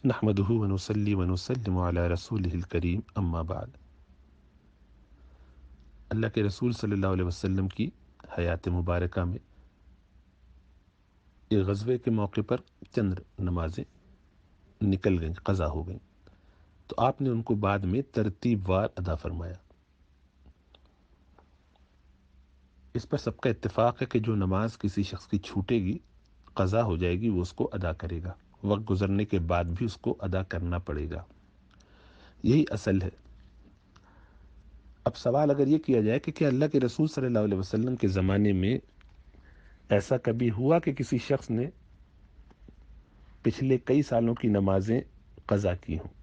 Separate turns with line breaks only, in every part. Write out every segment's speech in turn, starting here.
نحمدہ ونصلی ونسلم علی رسولہ الکریم اما بعد۔ اللہ کے رسول صلی اللہ علیہ وسلم کی حیات مبارکہ میں ایک غزوے کے موقع پر چند نمازیں نکل گئیں، قضا ہو گئیں، تو آپ نے ان کو بعد میں ترتیب وار ادا فرمایا۔ اس پر سب کا اتفاق ہے کہ جو نماز کسی شخص کی چھوٹے گی، قضا ہو جائے گی، وہ اس کو ادا کرے گا، وقت گزرنے کے بعد بھی اس کو ادا کرنا پڑے گا، یہی اصل ہے۔ اب سوال اگر یہ کیا جائے کہ کیا اللہ کے رسول صلی اللہ علیہ وسلم کے زمانے میں ایسا کبھی ہوا کہ کسی شخص نے پچھلے کئی سالوں کی نمازیں قضا کی ہوں؟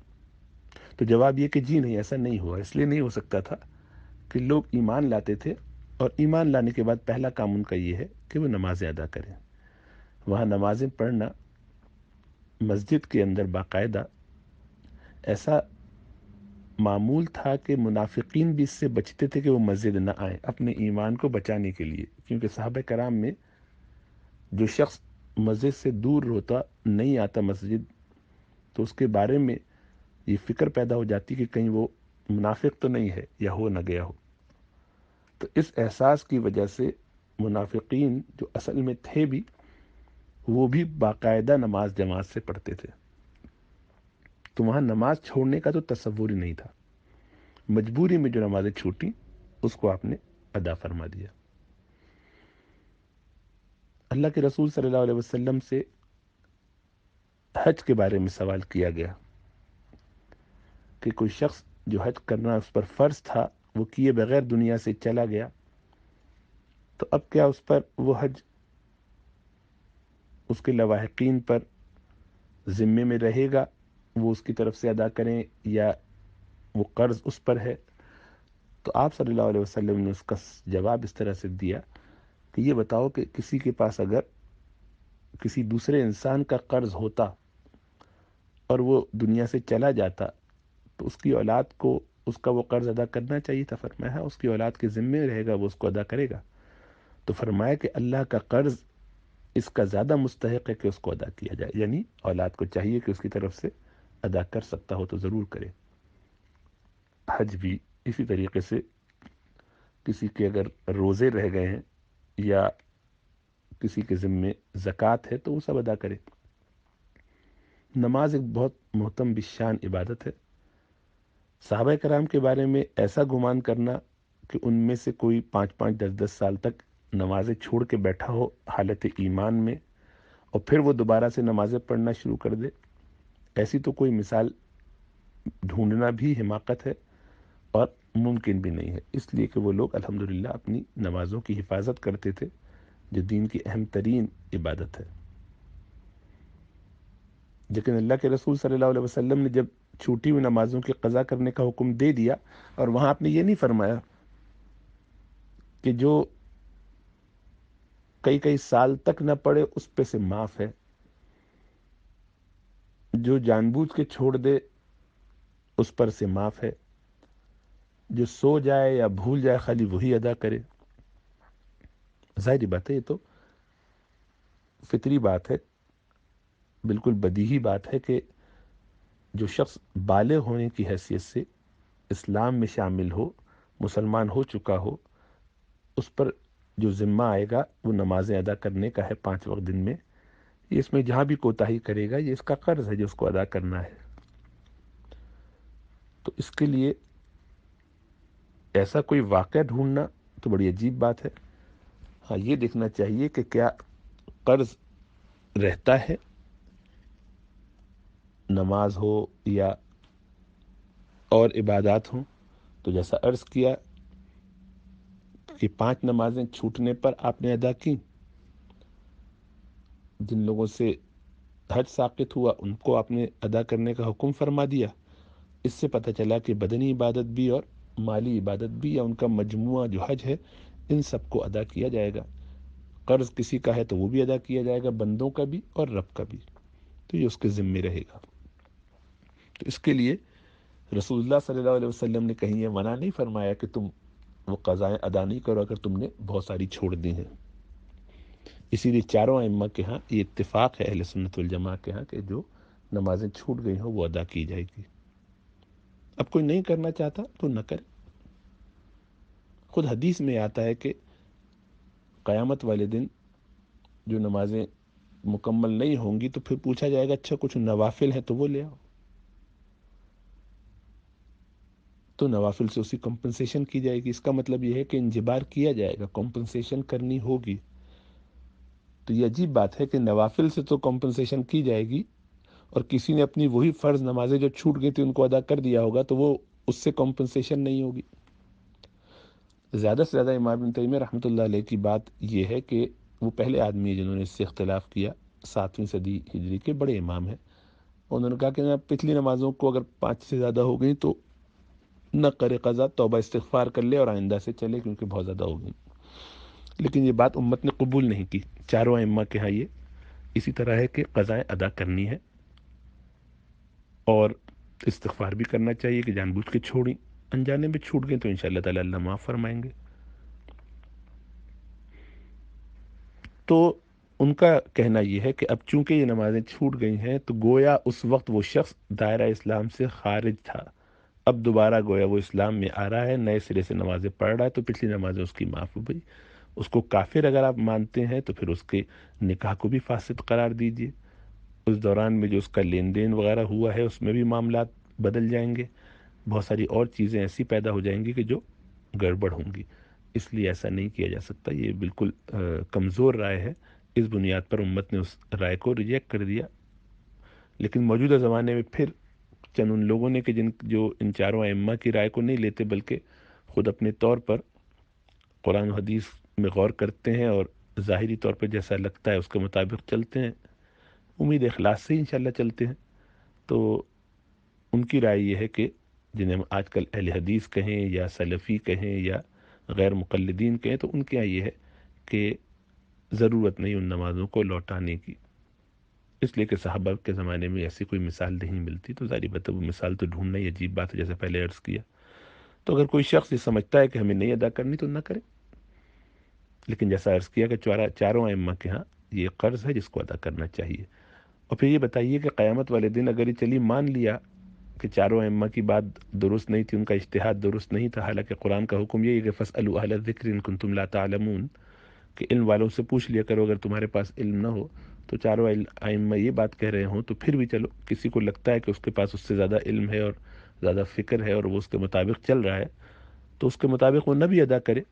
تو جواب یہ کہ جی نہیں، ایسا نہیں ہوا۔ اس لیے نہیں ہو سکتا تھا کہ لوگ ایمان لاتے تھے اور ایمان لانے کے بعد پہلا کام ان کا یہ ہے کہ وہ نمازیں ادا کریں۔ وہاں نمازیں پڑھنا مسجد کے اندر باقاعدہ ایسا معمول تھا کہ منافقین بھی اس سے بچتے تھے کہ وہ مسجد نہ آئیں اپنے ایمان کو بچانے کے لیے، کیونکہ صحابہ کرام میں جو شخص مسجد سے دور ہوتا، نہیں آتا مسجد، تو اس کے بارے میں یہ فکر پیدا ہو جاتی کہ کہیں وہ منافق تو نہیں ہے یا ہو نہ گیا ہو۔ تو اس احساس کی وجہ سے منافقین جو اصل میں تھے بھی، وہ بھی باقاعدہ نماز جماعت سے پڑھتے تھے، تو وہاں نماز چھوڑنے کا تو تصور ہی نہیں تھا۔ مجبوری میں جو نمازیں چھوٹی اس کو آپ نے ادا فرما دیا۔ اللہ کے رسول صلی اللہ علیہ وسلم سے حج کے بارے میں سوال کیا گیا کہ کوئی شخص جو حج کرنا اس پر فرض تھا، وہ کیے بغیر دنیا سے چلا گیا، تو اب کیا اس پر وہ حج اس کے لواحقین پر ذمے میں رہے گا، وہ اس کی طرف سے ادا کریں، یا وہ قرض اس پر ہے؟ تو آپ صلی اللہ علیہ وسلم نے اس کا جواب اس طرح سے دیا کہ یہ بتاؤ کہ کسی کے پاس اگر کسی دوسرے انسان کا قرض ہوتا اور وہ دنیا سے چلا جاتا، تو اس کی اولاد کو اس کا وہ قرض ادا کرنا چاہیے تھا۔ فرمایا اس کی اولاد کے ذمے رہے گا، وہ اس کو ادا کرے گا۔ تو فرمایا کہ اللہ کا قرض اس کا زیادہ مستحق ہے کہ اس کو ادا کیا جائے، یعنی اولاد کو چاہیے کہ اس کی طرف سے ادا کر سکتا ہو تو ضرور کرے۔ حج بھی اسی طریقے سے کسی کے اگر روزے رہ گئے ہیں یا کسی کے ذمے زکوٰۃ ہے تو وہ سب ادا کرے۔ نماز ایک بہت محترم بشان عبادت ہے۔ صحابہ کرام کے بارے میں ایسا گمان کرنا کہ ان میں سے کوئی 5-5 10 سال تک نمازیں چھوڑ کے بیٹھا ہو حالت ایمان میں، اور پھر وہ دوبارہ سے نمازیں پڑھنا شروع کر دے، ایسی تو کوئی مثال ڈھونڈنا بھی حماقت ہے اور ممکن بھی نہیں ہے، اس لیے کہ وہ لوگ الحمدللہ اپنی نمازوں کی حفاظت کرتے تھے، جو دین کی اہم ترین عبادت ہے۔ لیکن اللہ کے رسول صلی اللہ علیہ وسلم نے جب چھوٹی ہوئی نمازوں کی قضا کرنے کا حکم دے دیا، اور وہاں آپ نے یہ نہیں فرمایا کہ جو کئی کئی سال تک نہ پڑے اس پہ سے معاف ہے، جو جان بوجھ کے چھوڑ دے اس پر سے معاف ہے، جو سو جائے یا بھول جائے خالی وہی ادا کرے۔ ظاہری بات ہے، یہ تو فطری بات ہے، بالکل بدیہی بات ہے کہ جو شخص بالغ ہونے کی حیثیت سے اسلام میں شامل ہو، مسلمان ہو چکا ہو، اس پر جو ذمہ آئے گا وہ نمازیں ادا کرنے کا ہے 5 وقت دن میں۔ یہ اس میں جہاں بھی کوتاہی کرے گا یہ اس کا قرض ہے جو اس کو ادا کرنا ہے۔ تو اس کے لیے ایسا کوئی واقعہ ڈھونڈنا تو بڑی عجیب بات ہے۔ ہاں، یہ دیکھنا چاہیے کہ کیا قرض رہتا ہے، نماز ہو یا اور عبادات ہوں۔ تو جیسا عرض کیا کہ 5 نمازیں چھوٹنے پر آپ نے ادا کی، جن لوگوں سے حج ساقط ہوا ان کو آپ نے ادا کرنے کا حکم فرما دیا۔ اس سے پتہ چلا کہ بدنی عبادت بھی اور مالی عبادت بھی، یا ان کا مجموعہ جو حج ہے، ان سب کو ادا کیا جائے گا۔ قرض کسی کا ہے تو وہ بھی ادا کیا جائے گا، بندوں کا بھی اور رب کا بھی، تو یہ اس کے ذمے رہے گا۔ تو اس کے لیے رسول اللہ صلی اللہ علیہ وسلم نے کہیں یہ منع نہیں فرمایا کہ تم وہ قضائیں ادا نہیں کرو اگر تم نے بہت ساری چھوڑ دی ہیں۔ اسی لیے چاروں ائمہ کے ہاں یہ اتفاق ہے، اہل سنت والجماع کے ہاں، کہ جو نمازیں چھوٹ گئی ہوں وہ ادا کی جائے گی۔ اب کوئی نہیں کرنا چاہتا تو نہ کرے۔ خود حدیث میں آتا ہے کہ قیامت والے دن جو نمازیں مکمل نہیں ہوں گی تو پھر پوچھا جائے گا اچھا کچھ نوافل ہیں تو وہ لے آؤ، تو نوافل سے اسی کمپنسیشن کی جائے گی۔ اس کا مطلب یہ ہے کہ انجبار کیا جائے گا، کمپنسیشن کرنی ہوگی۔ تو یہ عجیب بات ہے کہ نوافل سے تو کمپنسیشن کی جائے گی، اور کسی نے اپنی وہی فرض نمازیں جو چھوٹ گئی تھی ان کو ادا کر دیا ہوگا تو وہ اس سے کمپنسیشن نہیں ہوگی۔ زیادہ سے زیادہ امام ابن تیمیہ رحمۃ اللہ علیہ کی بات یہ ہے کہ وہ پہلے آدمی ہیں جنہوں نے اس سے اختلاف کیا، 7ویں صدی ہجری کے بڑے امام ہیں۔ انہوں نے کہا کہ پچھلی نمازوں کو اگر 5 سے زیادہ ہو گئی تو نہ کرے قضا، توبہ استغفار کر لے اور آئندہ سے چلے کیونکہ بہت زیادہ ہو گئی۔ لیکن یہ بات امت نے قبول نہیں کی۔ چاروں ائمہ کے ہاں یہ اسی طرح ہے کہ قضائیں ادا کرنی ہے اور استغفار بھی کرنا چاہیے کہ جان بوجھ کے چھوڑیں، انجانے میں چھوٹ گئیں تو انشاءاللہ تعالی اللہ معاف فرمائیں گے۔ تو ان کا کہنا یہ ہے کہ اب چونکہ یہ نمازیں چھوٹ گئی ہیں تو گویا اس وقت وہ شخص دائرہ اسلام سے خارج تھا، اب دوبارہ گویا وہ اسلام میں آ رہا ہے، نئے سرے سے نمازیں پڑھ رہا ہے، تو پچھلی نمازیں اس کی معاف ہو گئی۔ اس کو کافر اگر آپ مانتے ہیں تو پھر اس کے نکاح کو بھی فاسد قرار دیجئے، اس دوران میں جو اس کا لین دین وغیرہ ہوا ہے اس میں بھی معاملات بدل جائیں گے، بہت ساری اور چیزیں ایسی پیدا ہو جائیں گی کہ جو گڑبڑ ہوں گی۔ اس لیے ایسا نہیں کیا جا سکتا، یہ بالکل کمزور رائے ہے۔ اس بنیاد پر امت نے اس رائے کو ریجیکٹ کر دیا۔ لیکن موجودہ زمانے میں پھر چند ان لوگوں نے کہ جو ان چاروں ائمہ کی رائے کو نہیں لیتے بلکہ خود اپنے طور پر قرآن و حدیث میں غور کرتے ہیں اور ظاہری طور پر جیسا لگتا ہے اس کے مطابق چلتے ہیں، امید اخلاص سے انشاءاللہ چلتے ہیں، تو ان کی رائے یہ ہے کہ جنہیں ہم آج کل اہل حدیث کہیں یا سلفی کہیں یا غیر مقلدین کہیں، تو ان کے یہاں یہ ہے کہ ضرورت نہیں ان نمازوں کو لوٹانے کی، اس لیے کہ صحابہ کے زمانے میں ایسی کوئی مثال نہیں ملتی، تو ظاہری بات ہے وہ مثال تو ڈھونڈنا ہی عجیب بات ہے، جیسے پہلے عرض کیا۔ تو اگر کوئی شخص یہ سمجھتا ہے کہ ہمیں نہیں ادا کرنی تو نہ کرے، لیکن جیسا عرض کیا کہ چاروں ائمہ کے ہاں یہ قرض ہے جس کو ادا کرنا چاہیے۔ اور پھر یہ بتائیے کہ قیامت والے دن اگر یہ چلی مان لیا کہ چاروں ائمہ کی بات درست نہیں تھی، ان کا اجتہاد درست نہیں تھا، حالانکہ قرآن کا حکم یہی ہے کہ فاسألوا اہل الذکر ان کنتم لا تعلمون، کہ علم والوں سے پوچھ لیا کرو اگر تمہارے پاس علم نہ ہو۔ تو چاروں ائمہ یہ بات کہہ رہے ہوں تو پھر بھی چلو کسی کو لگتا ہے کہ اس کے پاس اس سے زیادہ علم ہے اور زیادہ فکر ہے اور وہ اس کے مطابق چل رہا ہے، تو اس کے مطابق وہ نہ بھی ادا کرے۔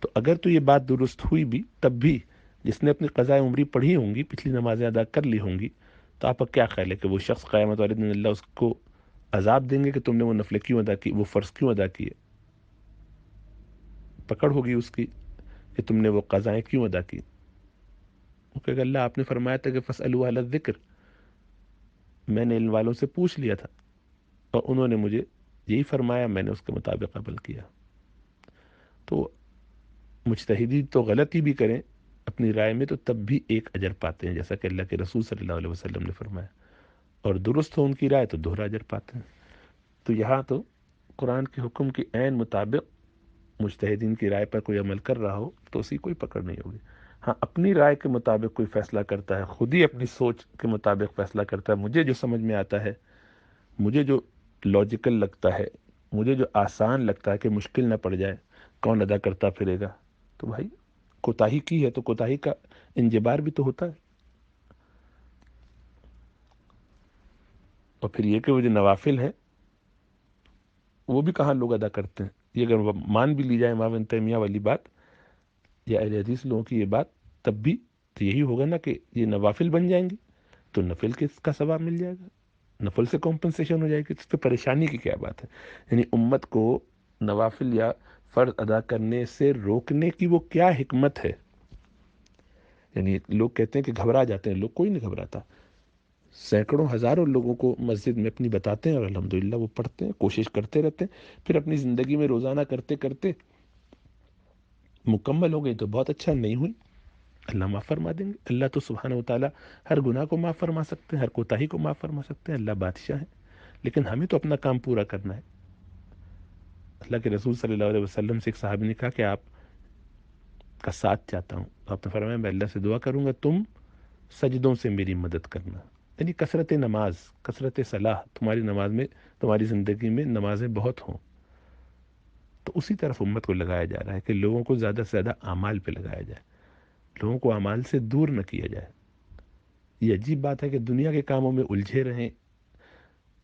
تو اگر تو یہ بات درست ہوئی بھی تب بھی جس نے اپنی قضائے عمری پڑھی ہوں گی، پچھلی نمازیں ادا کر لی ہوں گی، تو آپ کا کیا خیال ہے کہ وہ شخص قیامت والے دن اللہ اس کو عذاب دیں گے کہ تم نے وہ نفلیں کیوں ادا کی، وہ فرض کیوں ادا کیے؟ پکڑ ہوگی اس کی کہ تم نے وہ قضائیں کیوں ادا کی۔ کیونکہ اللہ آپ نے فرمایا تھا کہ فاسألوا اہل الذکر، میں نے علم والوں سے پوچھ لیا تھا اور انہوں نے مجھے یہی فرمایا، میں نے اس کے مطابق عمل کیا۔ تو مجتہدین تو غلطی بھی کریں اپنی رائے میں تو تب بھی ایک اجر پاتے ہیں، جیسا کہ اللہ کے رسول صلی اللہ علیہ وسلم نے فرمایا، اور درست ہو ان کی رائے تو دوہرا اجر پاتے ہیں۔ تو یہاں تو قرآن کے حکم کے عین مطابق مجتہدین کی رائے پر کوئی عمل کر رہا ہو تو اسی کوئی پکڑ نہیں ہوگی۔ ہاں اپنی رائے کے مطابق کوئی فیصلہ کرتا ہے، خود ہی اپنی سوچ کے مطابق فیصلہ کرتا ہے، مجھے جو سمجھ میں آتا ہے، مجھے جو لاجیکل لگتا ہے، مجھے جو آسان لگتا ہے کہ مشکل نہ پڑ جائے، کون ادا کرتا پھرے گا؟ تو بھائی کوتاہی کی ہے تو کوتاہی کا انجبار بھی تو ہوتا ہے۔ اور پھر یہ کہ وہ جو نوافل ہیں وہ بھی کہاں لوگ ادا کرتے ہیں؟ یہ اگر مان بھی لی جائے امام ابن تیمیہ والی بات یا اہل حدیث لوگوں کی یہ بات، تب بھی تو یہی ہوگا نا کہ یہ نوافل بن جائیں گے تو نفل کا ثواب مل جائے گا، نفل سے کمپنسیشن ہو جائے گی، تو اس پہ پریشانی کی کیا بات ہے؟ یعنی امت کو نوافل یا فرض ادا کرنے سے روکنے کی وہ کیا حکمت ہے؟ یعنی لوگ کہتے ہیں کہ گھبرا جاتے ہیں، لوگ کوئی نہیں گھبراتا، سینکڑوں ہزاروں لوگوں کو مسجد میں اپنی بتاتے ہیں اور الحمدللہ وہ پڑھتے ہیں، کوشش کرتے رہتے ہیں، پھر اپنی زندگی میں روزانہ کرتے کرتے مکمل ہو گئی تو بہت اچھا، نہیں ہوئی اللہ معاف فرما دیں گے۔ اللہ تو سبحانہ و تعالیٰ ہر گناہ کو معاف فرما سکتے ہیں، ہر کوتاہی کو معاف فرما سکتے ہیں، اللہ بادشاہ ہیں، لیکن ہمیں تو اپنا کام پورا کرنا ہے۔ اللہ کے رسول صلی اللہ علیہ وسلم سے ایک صحابی نے کہا کہ آپ کا ساتھ چاہتا ہوں، آپ نے فرمایا میں اللہ سے دعا کروں گا تم سجدوں سے میری مدد کرنا، یعنی کثرت نماز، کثرت صلاح تمہاری نماز میں، تمہاری زندگی میں نمازیں بہت ہوں، تو اسی طرف امت کو لگایا جا رہا ہے کہ لوگوں کو زیادہ سے زیادہ اعمال پہ لگایا جائے، لوگوں کو اعمال سے دور نہ کیا جائے۔ یہ عجیب بات ہے کہ دنیا کے کاموں میں الجھے رہیں،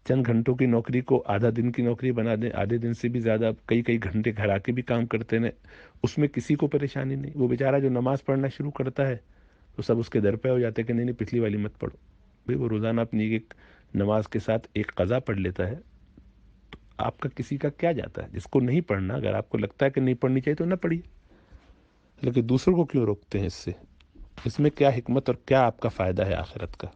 چند گھنٹوں کی نوکری کو آدھا دن کی نوکری بنا دیں، آدھے دن سے بھی زیادہ کئی کئی گھنٹے گھر آ کے بھی کام کرتے رہیں، اس میں کسی کو پریشانی نہیں۔ وہ بیچارہ جو نماز پڑھنا شروع کرتا ہے تو سب اس کے در پہ ہو جاتے ہیں کہ نہیں نہیں پچھلی والی مت پڑھو۔ بھئی وہ روزانہ اپنی ایک نماز کے ساتھ ایک قضا پڑھ لیتا ہے، تو آپ کا کسی کا کیا جاتا ہے؟ جس کو نہیں پڑھنا، اگر آپ کو لگتا ہے کہ نہیں پڑھنی چاہیے تو نہ پڑھیے، لیکن دوسروں کو کیوں روکتے ہیں اس سے؟ اس میں کیا حکمت اور کیا آپ کا فائدہ ہے آخرت کا؟